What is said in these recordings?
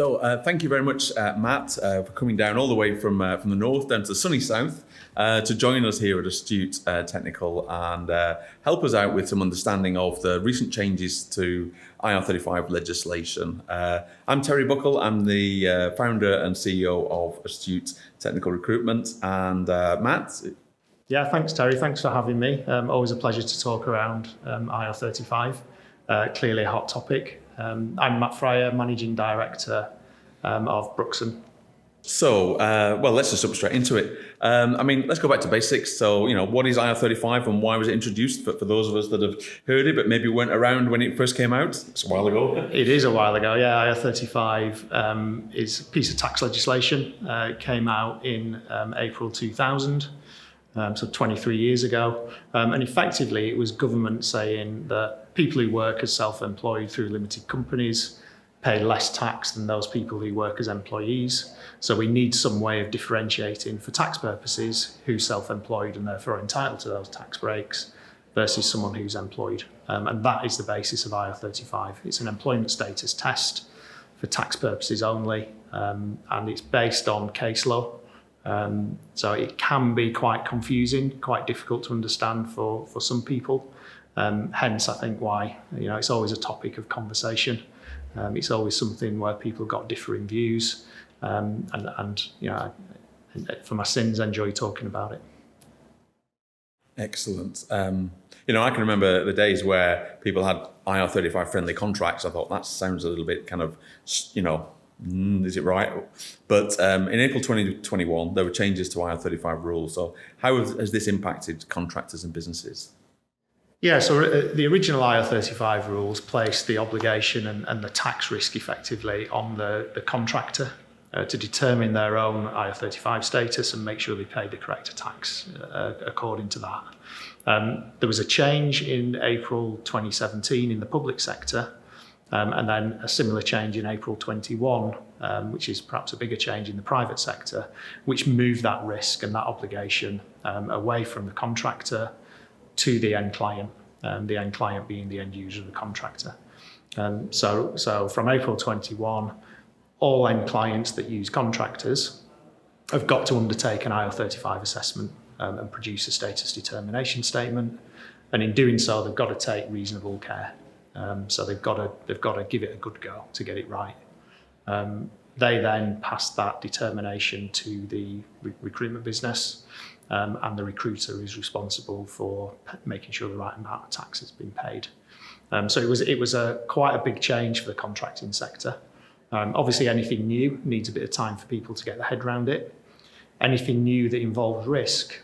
So thank you very much, Matt, for coming down all the way from the north down to the sunny south to join us here at Astute Technical and help us out with some understanding of the recent changes to IR35 legislation. I'm Terry Buckel. I'm the founder and CEO of Astute Technical Recruitment. And Matt? Yeah, thanks, Terry. Thanks for having me. Always a pleasure to talk around IR35. Clearly a hot topic. I'm Matt Fryer, Managing Director of Brookson. So, well, let's just jump straight into it. Let's go back to basics. So, what is IR35 and why was it introduced for those of us that have heard it but maybe weren't around when it first came out? It's a while ago. It is a while ago, yeah. IR35 is a piece of tax legislation. It came out in April 2000. So 23 years ago. And effectively, it was government saying that people who work as self-employed through limited companies pay less tax than those people who work as employees. So we need some way of differentiating for tax purposes who's self-employed and therefore entitled to those tax breaks versus someone who's employed. And that is the basis of IR35. It's an employment status test for tax purposes only, and it's based on case law. So it can be quite confusing, quite difficult to understand for some people. Hence, I think why it's always a topic of conversation. It's always something where people have got differing views, and for my sins, enjoy talking about it. Excellent. I can remember the days where people had IR35 friendly contracts. I thought that sounds a little bit kind of, is it right? But in April 2021, there were changes to IR35 rules. So how has this impacted contractors and businesses? Yeah, so the original IR35 rules placed the obligation and the tax risk effectively on the contractor to determine their own IR35 status and make sure they paid the correct tax according to that. There was a change in April 2017 in the public sector, and then a similar change in April 21, which is perhaps a bigger change in the private sector, which moved that risk and that obligation away from the contractor to the end client being the end user of the contractor. So from April 21, all end clients that use contractors have got to undertake an IR35 assessment and produce a status determination statement. And in doing so, they've got to take reasonable care. So they've got to give it a good go to get it right. They then pass that determination to the recruitment business, and the recruiter is responsible for making sure the right amount of tax has been paid. So it was quite a big change for the contracting sector. Obviously, anything new needs a bit of time for people to get their head around it. Anything new that involves risk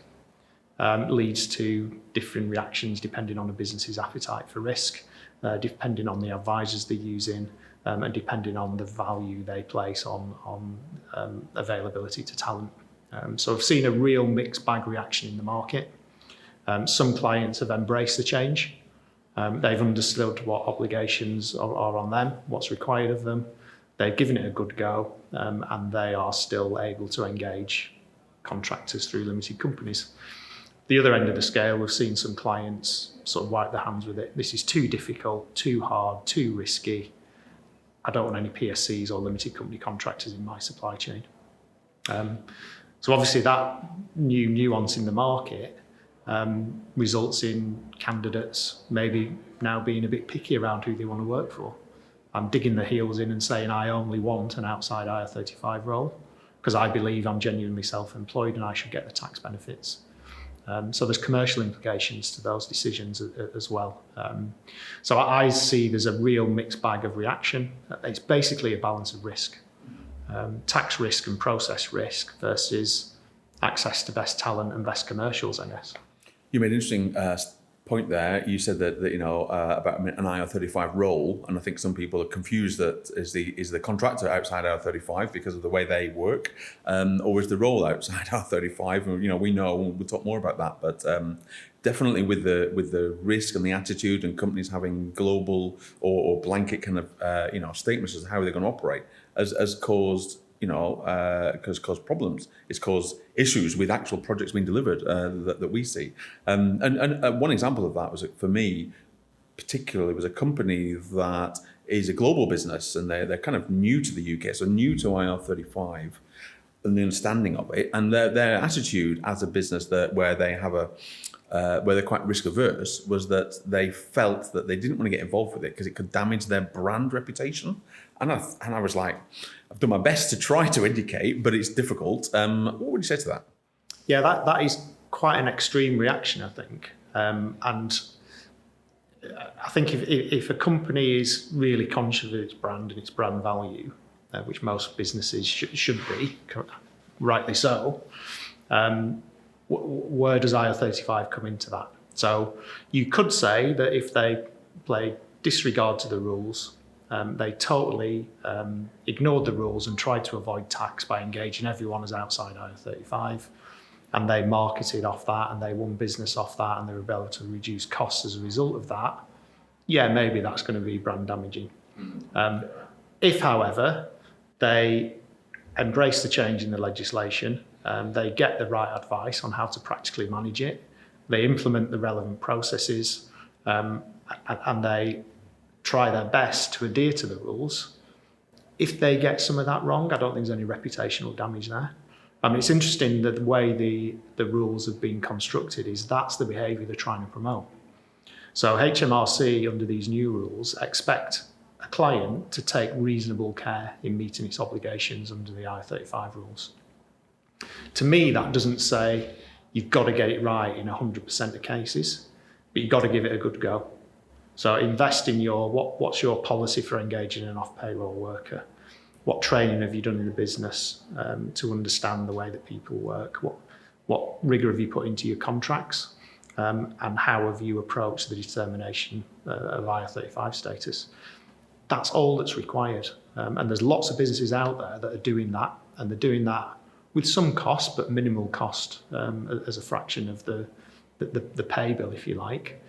leads to different reactions depending on a business's appetite for risk, depending on the advisors they're using, and depending on the value they place on availability to talent. So I've seen a real mixed bag reaction in the market. Some clients have embraced the change. They've understood what obligations are on them, what's required of them. They've given it a good go, and they are still able to engage contractors through limited companies. The other end of the scale, we've seen some clients sort of wipe their hands with it. This is too difficult, too hard, too risky. I don't want any PSCs or limited company contractors in my supply chain. So obviously that new nuance in the market results in candidates maybe now being a bit picky around who they want to work for. I'm digging their heels in and saying I only want an outside IR35 role because I believe I'm genuinely self-employed and I should get the tax benefits. So there's commercial implications to those decisions as well. So I see there's a real mixed bag of reaction. It's basically a balance of risk. Tax risk and process risk versus access to best talent and best commercials, I guess. You made an interesting point there. You said that about an IR35 role, and I think some people are confused that is the contractor outside IR35 because of the way they work, or is the role outside IR35? We know we'll talk more about that, but definitely with the risk and the attitude and companies having global or blanket kind of statements as to how they're going to operate has caused caused problems. It's caused issues with actual projects being delivered that we see. And one example of that was, for me, particularly was a company that is a global business, and they're kind of new to the UK, so new to IR35 and the understanding of it, and their attitude as a business where they have where they're quite risk averse, was that they felt that they didn't want to get involved with it because it could damage their brand reputation. And I was like, I've done my best to try to indicate, but it's difficult. What would you say to that? Yeah, that is quite an extreme reaction, I think. And I think if a company is really conscious of its brand and its brand value, which most businesses should be, rightly so, where does IR35 come into that? So you could say that if they play disregard to the rules, they totally ignored the rules and tried to avoid tax by engaging everyone as outside IR35, and they marketed off that and they won business off that and they were able to reduce costs as a result of that, yeah, maybe that's going to be brand damaging. If, however, they embrace the change in the legislation, they get the right advice on how to practically manage it, they implement the relevant processes, and they try their best to adhere to the rules. If they get some of that wrong, I don't think there's any reputational damage there. I mean, it's interesting that the way the rules have been constructed is that's the behaviour they're trying to promote. So HMRC, under these new rules, expect a client to take reasonable care in meeting its obligations under the IR35 rules. To me, that doesn't say you've got to get it right in 100% of cases, but you've got to give it a good go. So invest in what's your policy for engaging an off-payroll worker? What training have you done in the business to understand the way that people work? What rigour have you put into your contracts? And how have you approached the determination of IR35 status? That's all that's required. And there's lots of businesses out there that are doing that, and they're doing that with some cost, but minimal cost as a fraction of the pay bill, if you like.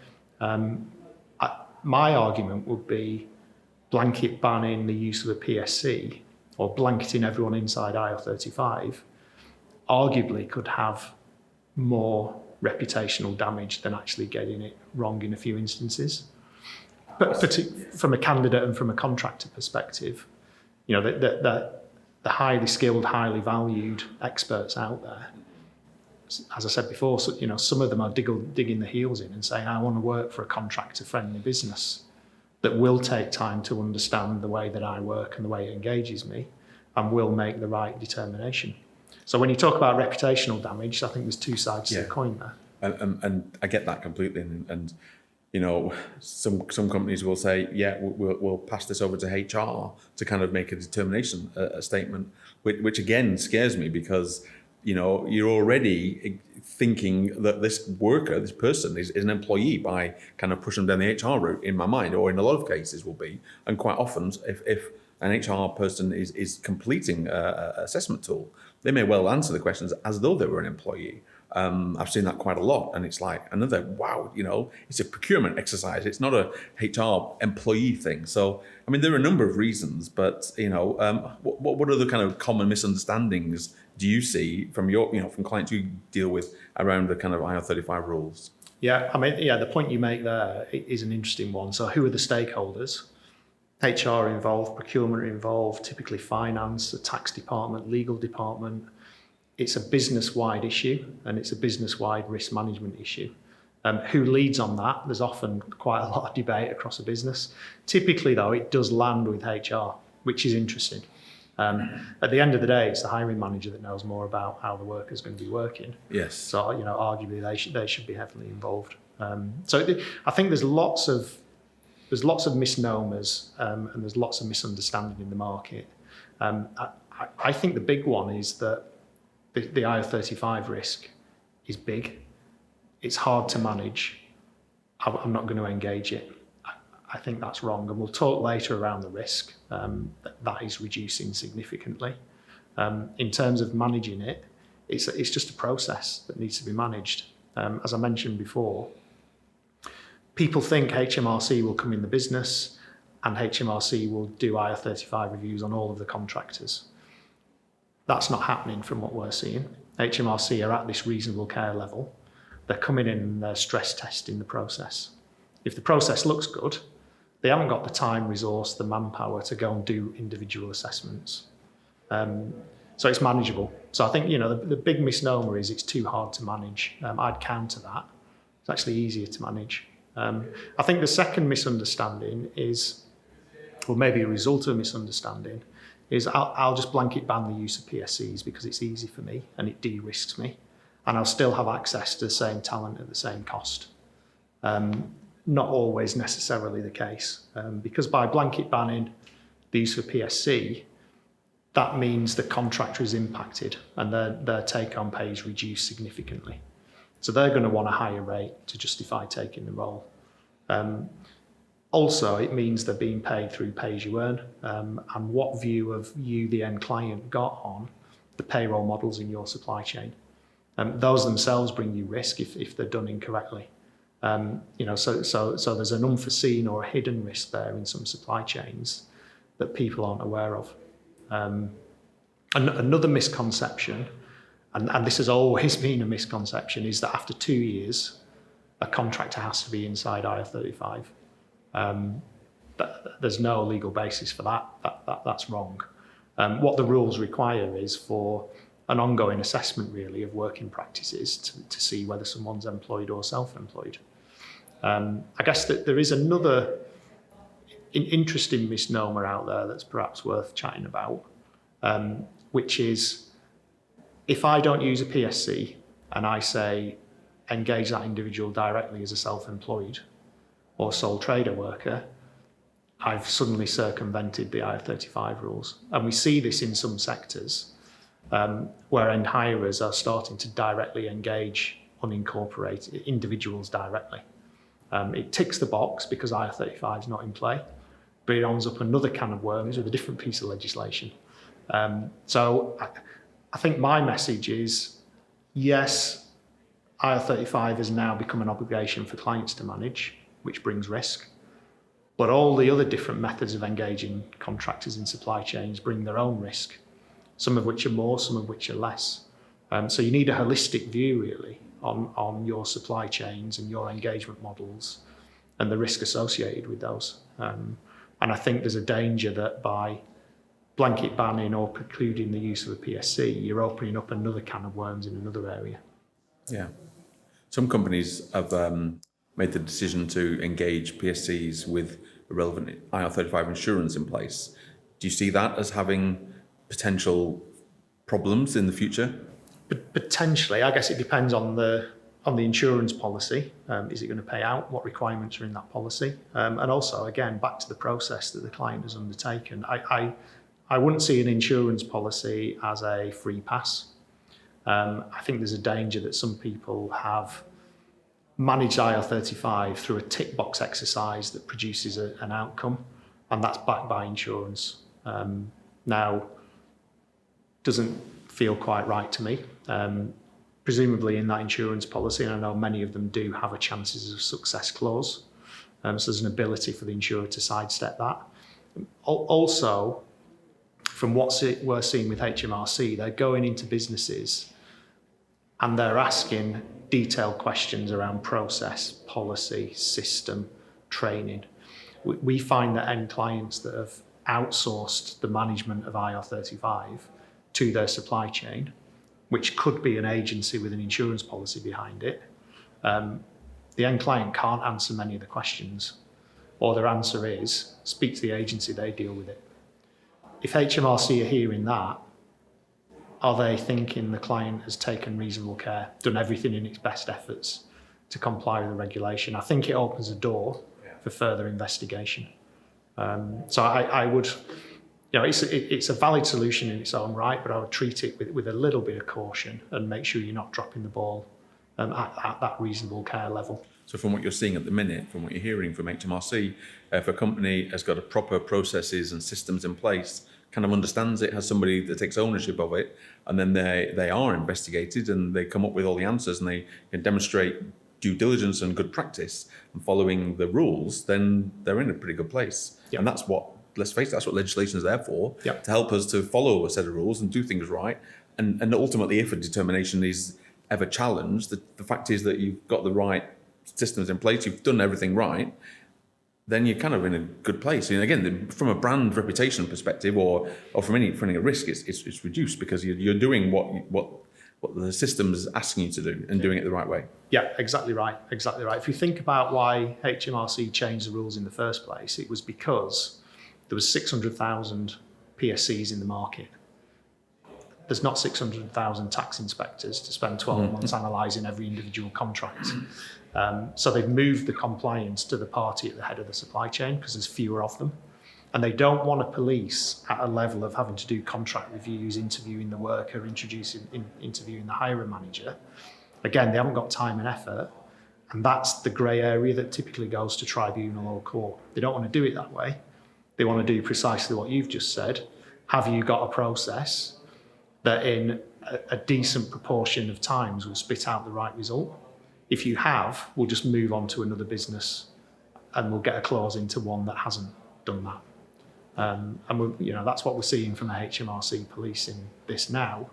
My argument would be blanket banning the use of a PSC or blanketing everyone inside IR35 arguably could have more reputational damage than actually getting it wrong in a few instances. But from a candidate and from a contractor perspective, you know, the highly skilled, highly valued experts out there, as I said before, so, you know, some of them are digging their heels in and saying, I want to work for a contractor-friendly business that will take time to understand the way that I work and the way it engages me and will make the right determination. So when you talk about reputational damage, I think there's two sides to the coin there. And I get that completely. And you know, some companies will say, yeah, we'll pass this over to HR to kind of make a determination, a statement, which again scares me because, you know, you're already thinking that this worker, this person is an employee by kind of pushing them down the HR route, in my mind, or in a lot of cases will be. And quite often, if an HR person is completing an assessment tool, they may well answer the questions as though they were an employee. I've seen that quite a lot, and it's like another, wow, you know, it's a procurement exercise. It's not a HR employee thing. So, I mean, there are a number of reasons, but, you know, what other kind of common misunderstandings do you see from your, you know, from clients you deal with around the kind of IR35 rules? Yeah, I mean, yeah, the point you make there is an interesting one. So who are the stakeholders? HR involved, procurement involved, typically finance, the tax department, legal department. It's a business-wide issue, and it's a business-wide risk management issue. Who leads on that? There's often quite a lot of debate across a business. Typically, though, it does land with HR, which is interesting. At the end of the day, it's the hiring manager that knows more about how the worker's going to be working. Yes. So, you know, arguably they should be heavily involved. I think there's lots of misnomers and there's lots of misunderstanding in the market. I think the big one is that the IR35 risk is big. It's hard to manage. I'm not going to engage it. I think that's wrong. And we'll talk later around the risk. That is reducing significantly. In terms of managing it, it's just a process that needs to be managed. As I mentioned before, people think HMRC will come in the business and HMRC will do IR35 reviews on all of the contractors. That's not happening from what we're seeing. HMRC are at this reasonable care level. They're coming in and they're stress testing the process. If the process looks good, they haven't got the time, resource, the manpower to go and do individual assessments. So it's manageable. So I think, the big misnomer is it's too hard to manage. I'd counter that. It's actually easier to manage. I think the second misunderstanding is, or maybe a result of a misunderstanding, is I'll just blanket ban the use of PSCs because it's easy for me and it de-risks me, and I'll still have access to the same talent at the same cost. Not always necessarily the case, because by blanket banning the use of PSC, that means the contractor is impacted and their take-home pay is reduced significantly. So they're going to want a higher rate to justify taking the role. Also, it means they're being paid through pay-as-you-earn, and what view of you, the end client, got on the payroll models in your supply chain. Those themselves bring you risk if they're done incorrectly. So there's an unforeseen or a hidden risk there in some supply chains that people aren't aware of. Another misconception, and this has always been a misconception, is that after 2 years, a contractor has to be inside IR35. There's no legal basis for that. That's wrong. What the rules require is for an ongoing assessment, really, of working practices to see whether someone's employed or self-employed. I guess that there is another interesting misnomer out there that's perhaps worth chatting about, which is, if I don't use a PSC and I say engage that individual directly as a self-employed or sole trader worker, I've suddenly circumvented the IR35 rules. And we see this in some sectors where end hirers are starting to directly engage unincorporated individuals directly. It ticks the box because IR35 is not in play, but it opens up another can of worms with a different piece of legislation. So I think my message is, yes, IR35 has now become an obligation for clients to manage, which brings risk. But all the other different methods of engaging contractors in supply chains bring their own risk, some of which are more, some of which are less. So you need a holistic view, really, on your supply chains and your engagement models and the risk associated with those. And I think there's a danger that by blanket banning or precluding the use of a PSC, you're opening up another can of worms in another area. Yeah. Some companies have made the decision to engage PSCs with a relevant IR35 insurance in place. Do you see that as having potential problems in the future? Potentially. I guess it depends on the insurance policy. Is it going to pay out? What requirements are in that policy? And also, again, back to the process that the client has undertaken. I wouldn't see an insurance policy as a free pass. I think there's a danger that some people have managed IR35 through a tick box exercise that produces an outcome, and that's backed by insurance. Now, doesn't feel quite right to me. Presumably in that insurance policy, and I know many of them do have a chances of success clause, so there's an ability for the insurer to sidestep that. Also, from what we're seeing with HMRC, they're going into businesses and they're asking detailed questions around process, policy, system, training. We find that end clients that have outsourced the management of IR35 to their supply chain, which could be an agency with an insurance policy behind it, the end client can't answer many of the questions, or their answer is, speak to the agency, they deal with it. If HMRC are hearing that, are they thinking the client has taken reasonable care, done everything in its best efforts to comply with the regulation? I think it opens a door for further investigation. So I would, it's a valid solution in its own right, but I would treat it with a little bit of caution and make sure you're not dropping the ball at that reasonable care level. So from what you're seeing at the minute, from what you're hearing from HMRC, if a company has got a proper processes and systems in place, kind of understands it, has somebody that takes ownership of it, and then they are investigated and they come up with all the answers and they can demonstrate due diligence and good practice and following the rules, then they're in a pretty good place. Yep. And that's what, let's face it, that's what legislation is there for, yep, to help us to follow a set of rules and do things right. And ultimately, if a determination is ever challenged, the fact is that you've got the right systems in place, you've done everything right, then you're kind of in a good place. And again, from a brand reputation perspective, or from any risk, it's reduced because you're doing what the system's asking you to do and doing it the right way. Yeah, exactly right. If you think about why HMRC changed the rules in the first place, it was because there was 600,000 PSCs in the market. There's not 600,000 tax inspectors to spend 12 months analysing every individual contract. So they've moved the compliance to the party at the head of the supply chain because there's fewer of them. And they don't want to police at a level of having to do contract reviews, interviewing the worker, interviewing the hiring manager. Again, they haven't got time and effort. And that's the grey area that typically goes to tribunal or court. They don't want to do it that way. They want to do precisely what you've just said. Have you got a process that in a decent proportion of times will spit out the right result? If you have, we'll just move on to another business and we'll get a clause into one that hasn't done that. And that's what we're seeing from the HMRC policing this now.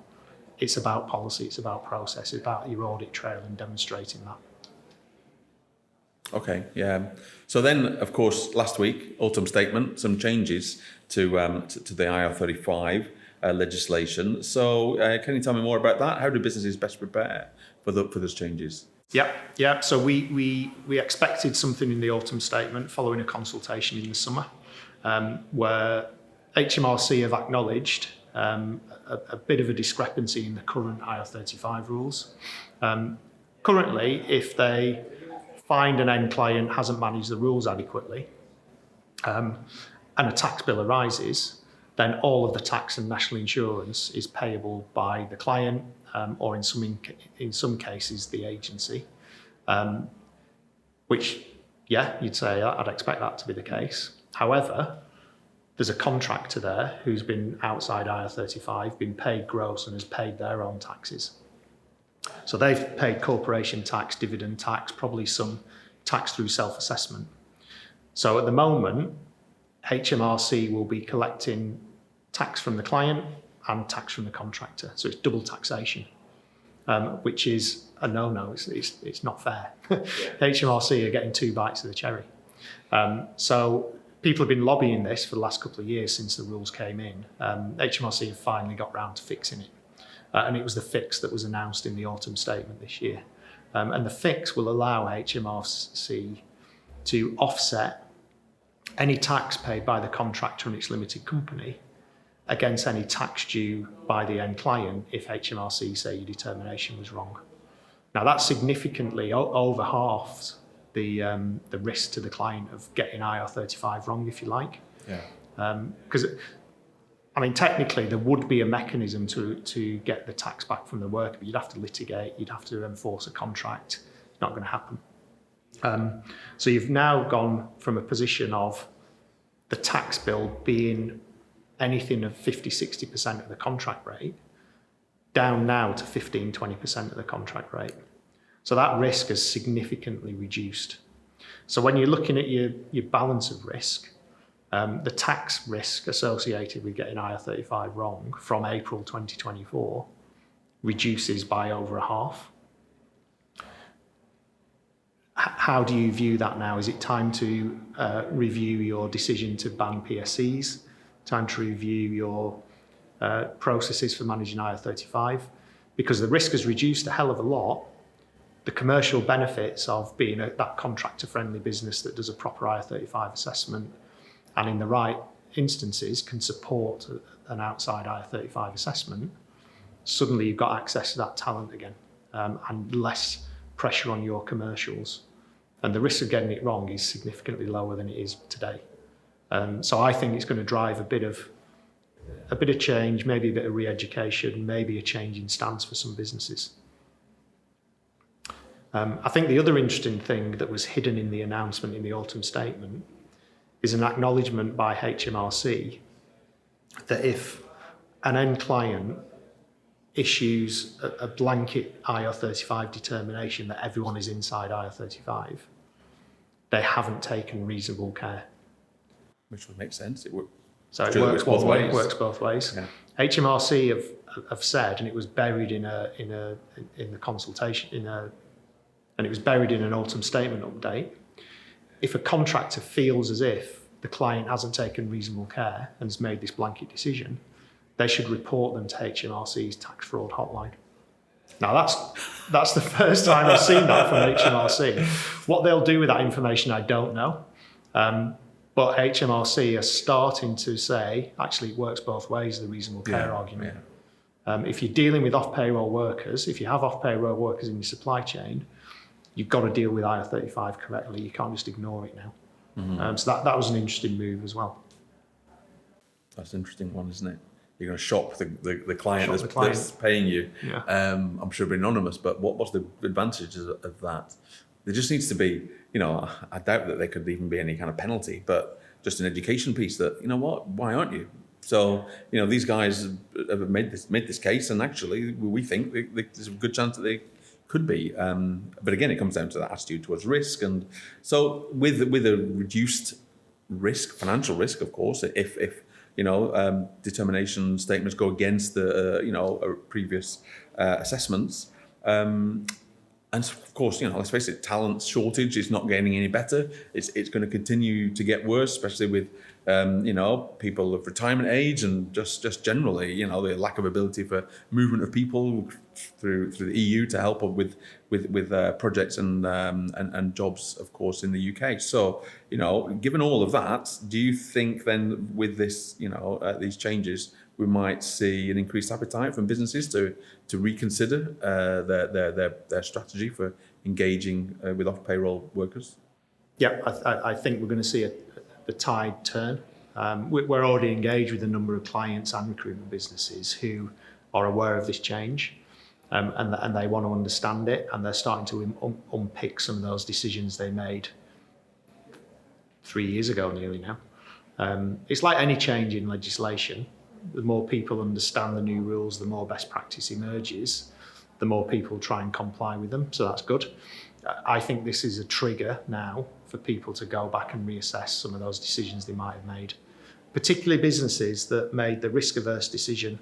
It's about policy, it's about process, it's about your audit trail and demonstrating that. Okay, yeah. So then, of course, last week, autumn statement, some changes to the IR35 legislation. So can you tell me more about that? How do businesses best prepare for those changes? Yeah. So we expected something in the autumn statement following a consultation in the summer, where HMRC have acknowledged a bit of a discrepancy in the current IR35 rules. Currently, if they find an end client hasn't managed the rules adequately, and a tax bill arises, then all of the tax and national insurance is payable by the client, or in some cases the agency, which, you'd say I'd expect that to be the case. However, there's a contractor there who's been outside IR35, been paid gross and has paid their own taxes. So they've paid corporation tax, dividend tax, probably some tax through self-assessment. So at the moment, HMRC will be collecting tax from the client and tax from the contractor. So it's double taxation, which is a no-no. It's not fair. HMRC are getting two bites of the cherry. So people have been lobbying this for the last couple of years since the rules came in. HMRC have finally got round to fixing it. And it was the fix that was announced in the autumn statement this year. And the fix will allow HMRC to offset any tax paid by the contractor and its limited company against any tax due by the end client if HMRC say your determination was wrong. Now that's significantly over halves the risk to the client of getting IR35 wrong, if you like. Yeah. Because technically there would be a mechanism to get the tax back from the worker, but you'd have to litigate, you'd have to enforce a contract. It's not going to happen. So you've now gone from a position of the tax bill being anything of 50-60% of the contract rate down now to 15-20% of the contract rate. So that risk has significantly reduced. So when you're looking at your balance of risk, the tax risk associated with getting IR35 wrong from April 2024 reduces by over a half. How do you view that now? Is it time to review your decision to ban PSCs? Time to review your processes for managing IR35? Because the risk has reduced a hell of a lot. The commercial benefits of being that contractor-friendly business that does a proper IR35 assessment and in the right instances can support an outside IR35 assessment, suddenly you've got access to that talent again, and less pressure on your commercials. And the risk of getting it wrong is significantly lower than it is today. So I think it's going to drive a bit of change, maybe a bit of re-education, maybe a change in stance for some businesses. I think the other interesting thing that was hidden in the announcement in the autumn statement is an acknowledgement by HMRC that if an end client issues a blanket IR35 determination that everyone is inside IR35, they haven't taken reasonable care. Which would make sense. It works both ways. Yeah. HMRC have said, and it was buried in the consultation, in a and it was buried in an autumn statement update, if a contractor feels as if the client hasn't taken reasonable care and has made this blanket decision, they should report them to HMRC's tax fraud hotline. Now, that's the first time I've seen that from HMRC. What they'll do with that information, I don't know. But HMRC are starting to say, actually, it works both ways, the reasonable care argument. Yeah. If you're dealing with off-payroll workers, if you have off-payroll workers in your supply chain, you've got to deal with IR35 correctly. You can't just ignore it now. Mm-hmm. So that was an interesting move as well. That's an interesting one, isn't it? You're going to shop the client that's paying you. Yeah. I'm sure it'll be anonymous, but what's the advantages of that? There just needs to be, I doubt that there could even be any kind of penalty, but just an education piece that, why aren't you? So, these guys have made this case, and actually we think there's a good chance that they could be. But again, it comes down to that attitude towards risk. And so with a reduced risk, financial risk, of course, if determination statements go against the previous assessments. And of course, let's face it, talent shortage is not getting any better. It's going to continue to get worse, especially with people of retirement age and just generally, the lack of ability for movement of people through the EU to help with projects and jobs, of course, in the UK. So, given all of that, do you think then with this, these changes, we might see an increased appetite from businesses to reconsider their strategy for engaging with off-payroll workers? Yeah, I think we're going to see the tide turn. We're already engaged with a number of clients and recruitment businesses who are aware of this change, and they want to understand it, and they're starting to unpick some of those decisions they made 3 years ago nearly now. It's like any change in legislation. The more people understand the new rules, the more best practice emerges, the more people try and comply with them. So that's good. I think this is a trigger now for people to go back and reassess some of those decisions they might have made, particularly businesses that made the risk-averse decision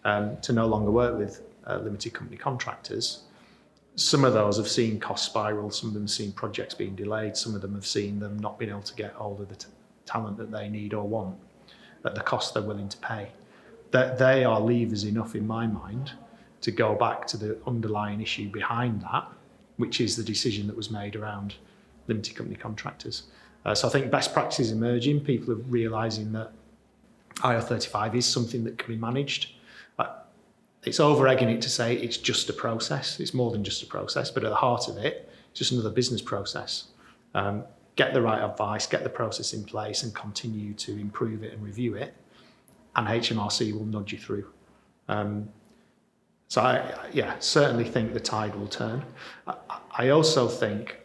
to no longer work with limited company contractors. Some of those have seen cost spiral, some of them have seen projects being delayed, some of them have seen them not being able to get hold of the talent that they need or want at the cost they're willing to pay. That they are levers enough in my mind to go back to the underlying issue behind that, which is the decision that was made around limited company contractors. So I think best practice is emerging. People are realising that IR35 is something that can be managed. It's over-egging it to say it's just a process. It's more than just a process, but at the heart of it, it's just another business process. Get the right advice, get the process in place, and continue to improve it and review it, and HMRC will nudge you through. So I certainly think the tide will turn. I also think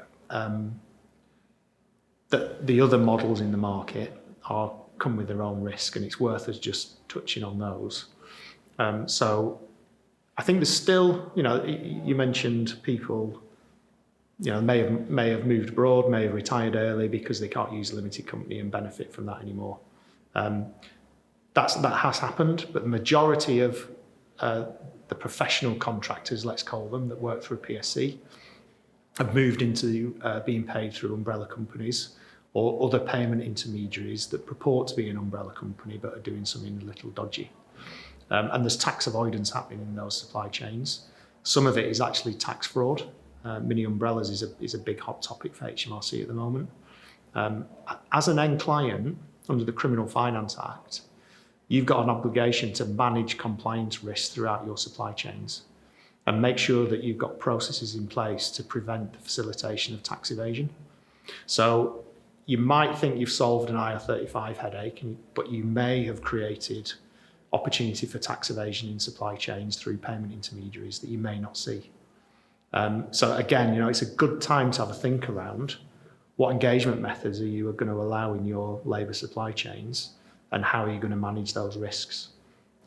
that the other models in the market come with their own risk, and it's worth us just touching on those. So I think there's still, you mentioned people, may have moved abroad, may have retired early because they can't use a limited company and benefit from that anymore. That has happened, but the majority of the professional contractors, let's call them, that work through PSC, have moved into being paid through umbrella companies or other payment intermediaries that purport to be an umbrella company but are doing something a little dodgy. And there's tax avoidance happening in those supply chains. Some of it is actually tax fraud. Mini umbrellas is a big hot topic for HMRC at the moment. As an end client, under the Criminal Finance Act, you've got an obligation to manage compliance risks throughout your supply chains and make sure that you've got processes in place to prevent the facilitation of tax evasion. So you might think you've solved an IR35 headache, but you may have created opportunity for tax evasion in supply chains through payment intermediaries that you may not see. So again, it's a good time to have a think around what engagement methods are you going to allow in your labour supply chains and how are you going to manage those risks.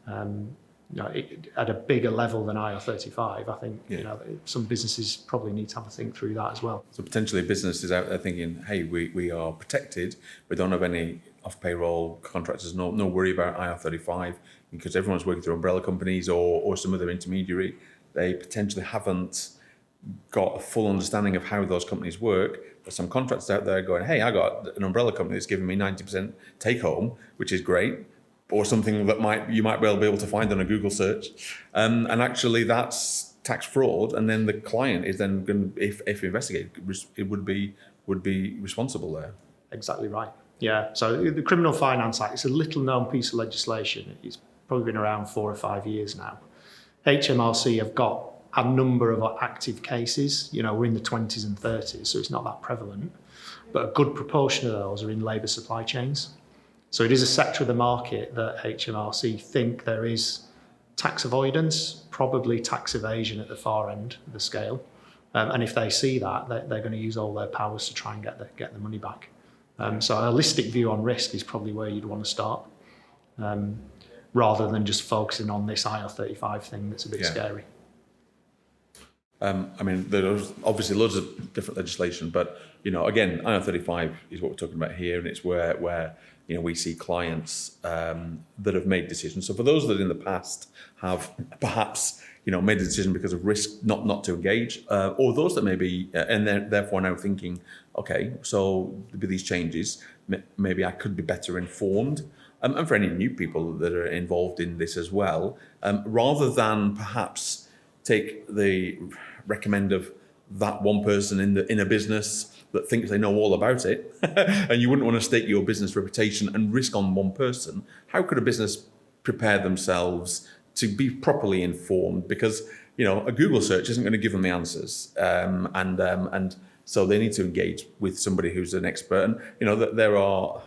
At a bigger level than IR35, I think some businesses probably need to have a think through that as well. So potentially businesses out there thinking, hey, we are protected, we don't have any off-payroll contractors, no worry about IR35 because everyone's working through umbrella companies or some other intermediary. They potentially haven't got a full understanding of how those companies work. There's some contractors out there going, hey, I got an umbrella company that's giving me 90% take home, which is great, or something that you might well be able to find on a Google search. And actually that's tax fraud. And then the client is then going to, if investigated, it would be responsible there. Exactly right. Yeah. So the Criminal Finance Act is a little known piece of legislation. It's probably been around 4 or 5 years now. HMRC have got a number of active cases. We're in the 20s and 30s, so it's not that prevalent. But a good proportion of those are in labour supply chains. So it is a sector of the market that HMRC think there is tax avoidance, probably tax evasion at the far end of the scale. And if they see that, they're going to use all their powers to try and get the money back. So a holistic view on risk is probably where you'd want to start, rather than just focusing on this IR35 thing that's a bit scary. There's obviously loads of different legislation, but again, IR35 is what we're talking about here, and it's where we see clients that have made decisions. So for those that in the past have perhaps made a decision because of risk not to engage, or those that maybe and they're therefore now thinking, okay, so with these changes, maybe I could be better informed. And for any new people that are involved in this as well, rather than perhaps take the recommend of that one person in a business that thinks they know all about it, and you wouldn't want to stake your business reputation and risk on one person. How could a business prepare themselves to be properly informed? Because a Google search isn't going to give them the answers, and so they need to engage with somebody who's an expert. And there are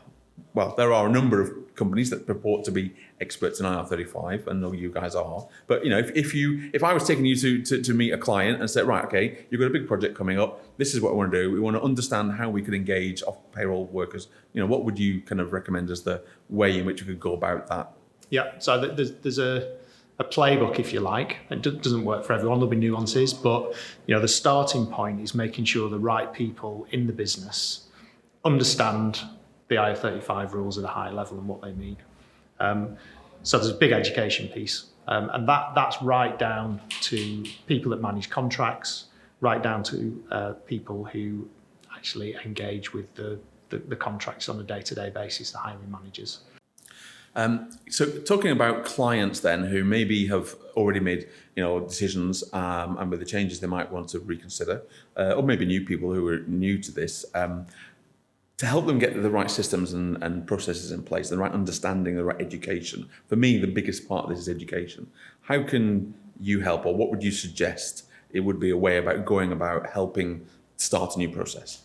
a number of companies that purport to be experts in IR35, and I know you guys are. But if I was taking you to meet a client and said, right, okay, you've got a big project coming up. This is what we want to do. We want to understand how we could engage off payroll workers. What would you kind of recommend as the way in which we could go about that? Yeah. So there's a playbook, if you like. It doesn't work for everyone. There'll be nuances, but the starting point is making sure the right people in the business understand the IR35 rules at a high level and what they mean. So there's a big education piece, and that's right down to people that manage contracts, right down to people who actually engage with the contracts on a day-to-day basis, the hiring managers. So talking about clients then who maybe have already made decisions, and with the changes they might want to reconsider, or maybe new people who are new to this, to help them get the right systems and processes in place, the right understanding, the right education. For me, the biggest part of this is education. How can you help, or what would you suggest it would be a way about going about helping start a new process?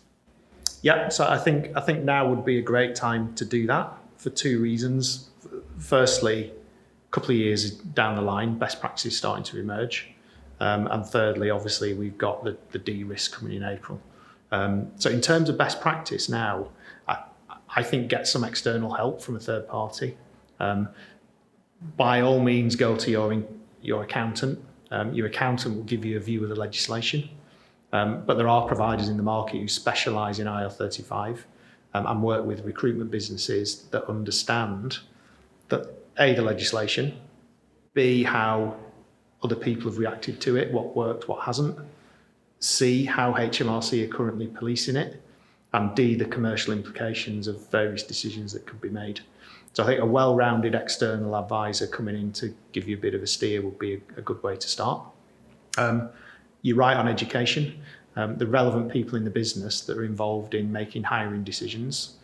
Yeah, so I think now would be a great time to do that for 2 reasons. Firstly, a couple of years down the line, best practices starting to emerge. And thirdly, obviously, we've got the de-risk coming in April. So in terms of best practice now, I think get some external help from a third party. By all means, go to your accountant. Your accountant will give you a view of the legislation. But there are providers in the market who specialise in IR35 and work with recruitment businesses that understand that A, the legislation, B, how other people have reacted to it, what worked, what hasn't, C, how HMRC are currently policing it, and D, the commercial implications of various decisions that could be made. So I think a well-rounded external advisor coming in to give you a bit of a steer would be a good way to start. You're right on education. The relevant people in the business that are involved in making hiring decisions,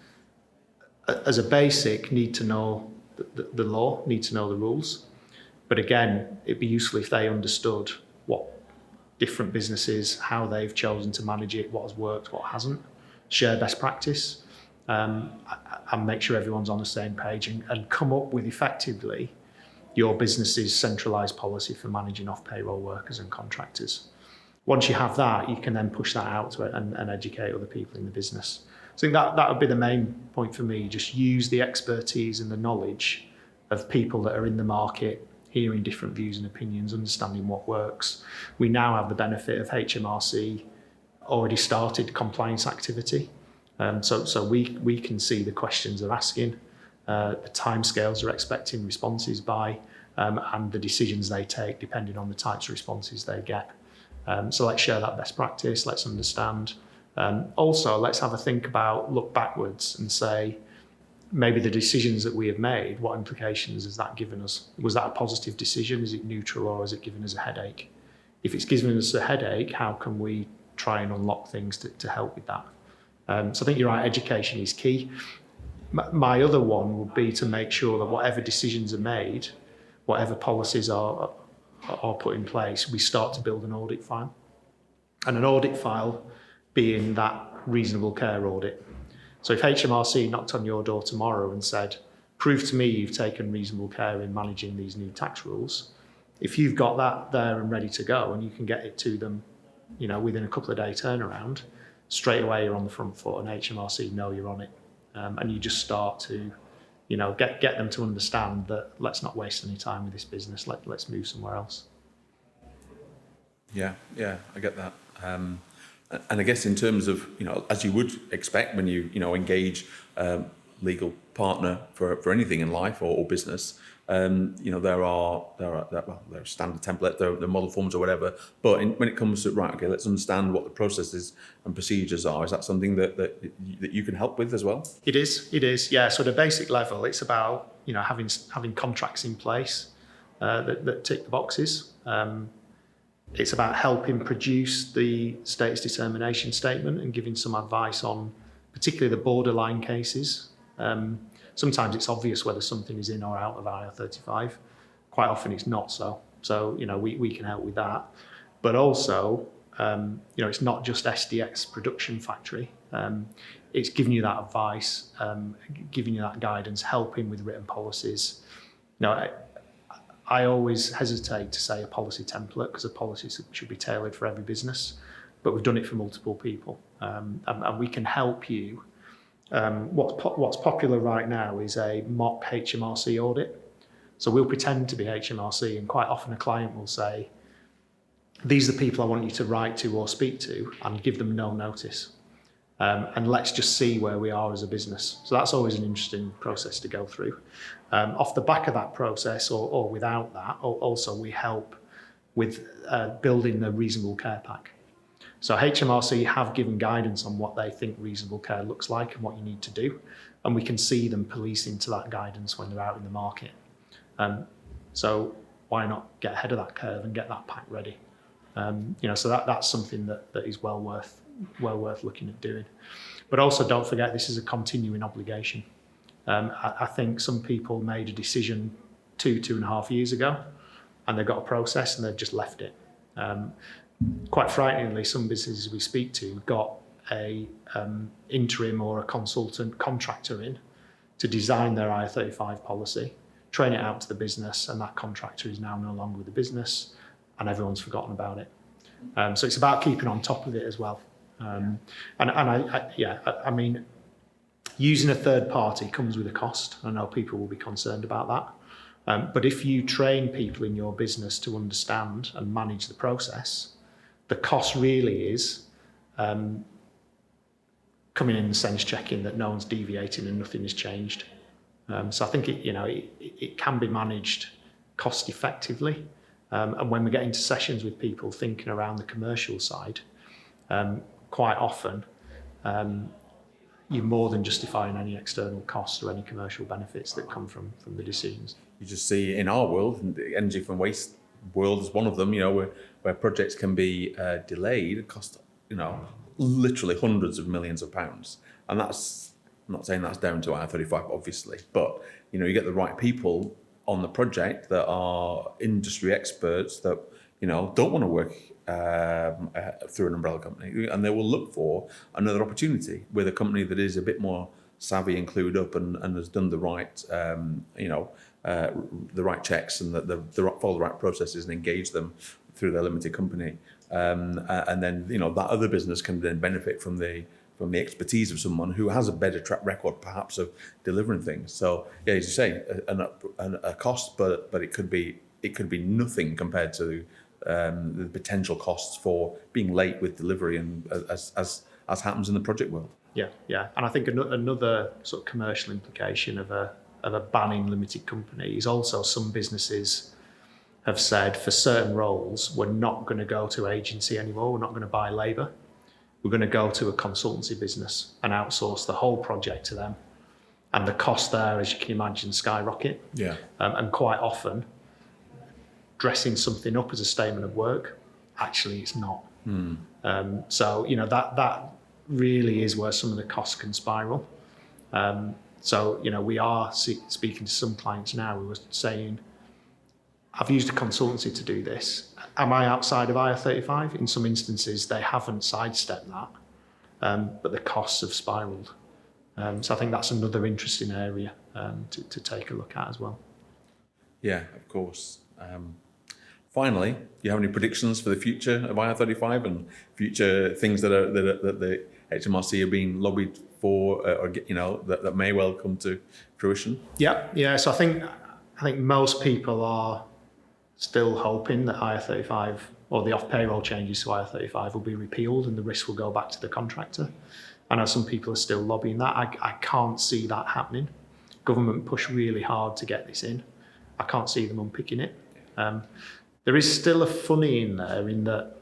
as a basic, need to know the law, need to know the rules. But again, it'd be useful if they understood what different businesses, how they've chosen to manage it, what has worked, what hasn't, share best practice, and make sure everyone's on the same page and come up with effectively your business's centralised policy for managing off payroll workers and contractors. Once you have that, you can then push that out to it and educate other people in the business. So I think that would be the main point for me. Just use the expertise and the knowledge of people that are in the market, hearing different views and opinions, understanding what works. We now have the benefit of HMRC already started compliance activity. So we can see the questions they're asking, the timescales they're expecting responses by, and the decisions they take depending on the types of responses they get. So let's share that best practice, let's understand. Also, let's have a think about, look backwards and say, maybe the decisions that we have made, what implications has that given us? Was that a positive decision? Is it neutral, or has it given us a headache? If it's given us a headache, how can we try and unlock things to help with that? So I think you're right, education is key. My other one would be to make sure that whatever decisions are made, whatever policies are put in place, we start to build an audit file. And an audit file being that reasonable care audit. So if HMRC knocked on your door tomorrow and said, prove to me you've taken reasonable care in managing these new tax rules, if you've got that there and ready to go and you can get it to them, within a couple of day turnaround, straight away you're on the front foot and HMRC know you're on it. And you just start to, get them to understand that let's not waste any time with this business, let's move somewhere else. Yeah, I get that. And I guess in terms of, as you would expect when you, engage legal partner for anything in life or business, there are standard template, there are model forms or whatever. But when it comes to, right, okay, let's understand what the processes and procedures are. Is that something that you can help with as well? It is. Yeah. So at a basic level, it's about, having contracts in place that tick the boxes. It's about helping produce the status determination statement and giving some advice on particularly the borderline cases. Sometimes it's obvious whether something is in or out of IR35. Quite often it's not so. So, we can help with that. But also, it's not just SDX production factory. It's giving you that advice, giving you that guidance, helping with written policies. I always hesitate to say a policy template because a policy should be tailored for every business, but we've done it for multiple people, and we can help you. What's popular right now is a mock HMRC audit. So we'll pretend to be HMRC, and quite often a client will say, these are the people I want you to write to or speak to, and give them no notice. And let's just see where we are as a business. So that's always an interesting process to go through. Off the back of that process, or without that, also we help with building the reasonable care pack. So HMRC have given guidance on what they think reasonable care looks like and what you need to do, and we can see them policing to that guidance when they're out in the market. So why not get ahead of that curve and get that pack ready? So that's something that is well worth looking at doing. But also don't forget, this is a continuing obligation. I think some people made a decision 2.5 years ago, and they've got a process and they've just left it. Quite frighteningly, some businesses we speak to got a interim or a consultant contractor in to design their IR35 policy, train it out to the business, and that contractor is now no longer with the business, and everyone's forgotten about it. So it's about keeping on top of it as well. I mean, using a third party comes with a cost. I know people will be concerned about that. But if you train people in your business to understand and manage the process, the cost really is coming in and sense checking that no one's deviating and nothing has changed. So I think it can be managed cost effectively. And when we get into sessions with people thinking around the commercial side, quite often you're more than justifying any external costs or any commercial benefits that come from the decisions. You just see in our world, and the energy from waste world is one of them, where projects can be delayed, cost, literally hundreds of millions of pounds. And that's, I'm not saying that's down to IR35, obviously, but, you get the right people on the project that are industry experts that, don't want to work through an umbrella company, and they will look for another opportunity with a company that is a bit more savvy and clued up and has done the right, the right checks and follow the right processes and engage them through their limited company, and then that other business can then benefit from the expertise of someone who has a better track record, perhaps, of delivering things. So yeah, as you say, a cost, but it could be nothing compared to the potential costs for being late with delivery, and as happens in the project world. Yeah, and I think another sort of commercial implication of a banning limited company is also some businesses have said for certain roles, we're not going to go to agency anymore. We're not going to buy labour. We're going to go to a consultancy business and outsource the whole project to them. And the cost there, as you can imagine, skyrocket. Yeah. And quite often, dressing something up as a statement of work, actually it's not. So, that really is where some of the costs can spiral. So, we are speaking to some clients now who are saying, I've used a consultancy to do this. Am I outside of IR35? In some instances, they haven't sidestepped that, but the costs have spiraled. So I think that's another interesting area to take a look at as well. Yeah, of course. Finally, do you have any predictions for the future of IR35 and future things that the HMRC are being lobbied for, or that may well come to fruition? Yeah. So I think most people are still hoping that IR35 or the off-payroll changes to IR35 will be repealed and the risk will go back to the contractor. I know some people are still lobbying that. I can't see that happening. Government pushed really hard to get this in. I can't see them unpicking it. There is still a funny in there in that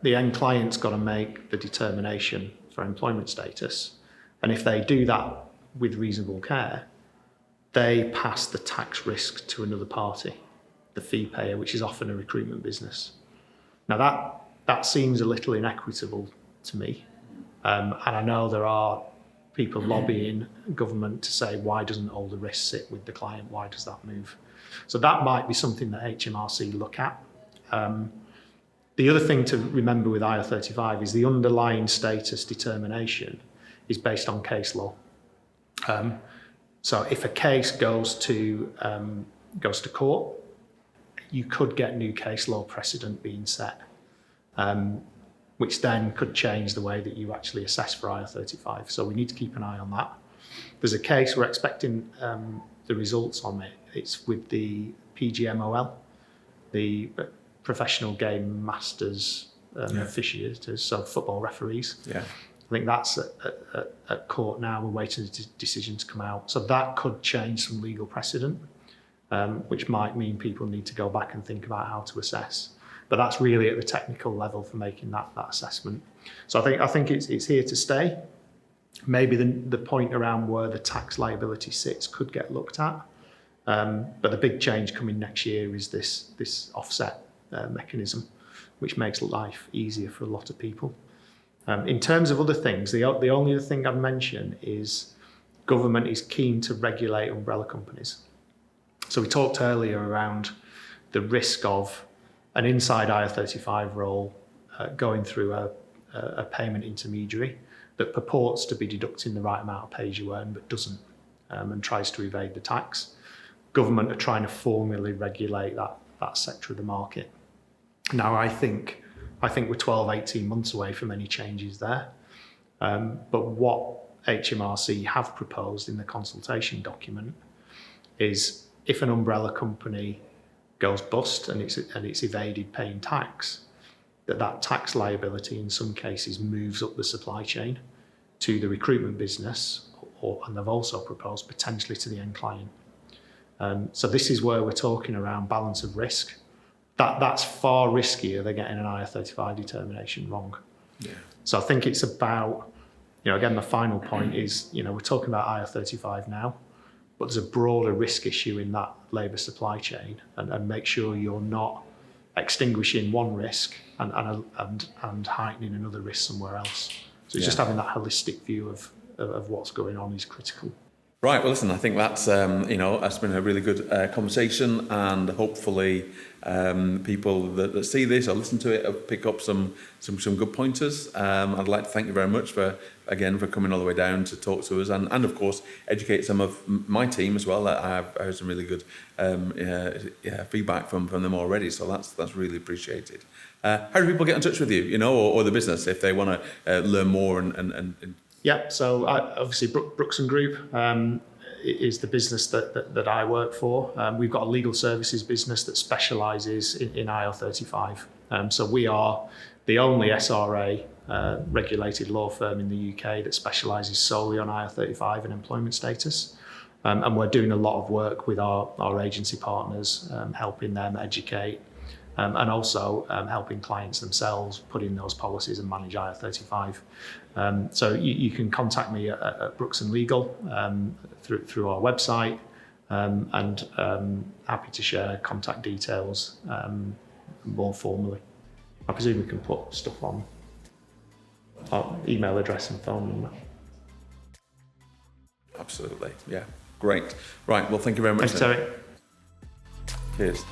the end client's got to make the determination for employment status. And if they do that with reasonable care, they pass the tax risk to another party, the fee payer, which is often a recruitment business. Now that seems a little inequitable to me. And I know there are people lobbying government to say, why doesn't all the risk sit with the client? Why does that move? So that might be something that HMRC look at. The other thing to remember with IR35 is the underlying status determination is based on case law. So if a case goes to court, you could get new case law precedent being set, which then could change the way that you actually assess for IR35. So we need to keep an eye on that. There's a case we're expecting the results on it. It's with the PGMOL, the Professional Game Masters officiators, so football referees. Yeah. I think that's at court now. We're waiting for the decision to come out. So that could change some legal precedent, which might mean people need to go back and think about how to assess. But that's really at the technical level for making that assessment. So I think it's here to stay. Maybe the point around where the tax liability sits could get looked at. But the big change coming next year is this offset mechanism, which makes life easier for a lot of people. In terms of other things, the only other thing I'd mention is government is keen to regulate umbrella companies. So we talked earlier around the risk of an inside IR35 role going through a payment intermediary that purports to be deducting the right amount of pay as you earn but doesn't, and tries to evade the tax. Government are trying to formally regulate that sector of the market. Now, I think we're 12, 18 months away from any changes there. But what HMRC have proposed in the consultation document is if an umbrella company goes bust and it's evaded paying tax, that tax liability in some cases moves up the supply chain to the recruitment business, and they've also proposed potentially to the end client. So this is where we're talking around balance of risk. That's far riskier than getting an IR35 determination wrong. Yeah. So I think it's about, again, the final point is, we're talking about IR35 now, but there's a broader risk issue in that labour supply chain, and make sure you're not extinguishing one risk and heightening another risk somewhere else. So it's just having that holistic view of what's going on is critical. Right. Well, listen, I think that's that's been a really good conversation, and hopefully people that see this or listen to it will pick up some good pointers. I'd like to thank you very much for coming all the way down to talk to us, and of course educate some of my team as well. I've heard some really good feedback from them already, so that's really appreciated. How do people get in touch with you, or the business if they want to learn more and Yeah, so obviously Brookson Group is the business that I work for. We've got a legal services business that specialises in IR35. So we are the only SRA regulated law firm in the UK that specialises solely on IR35 and employment status. And we're doing a lot of work with our agency partners, helping them educate, and also helping clients themselves put in those policies and manage IR35. So you can contact me at Brookson Legal through our website, and happy to share contact details more formally. I presume we can put stuff on our email address and phone number. Absolutely, yeah. Great. Right, well, thank you very much. Thanks, Terry. Cheers.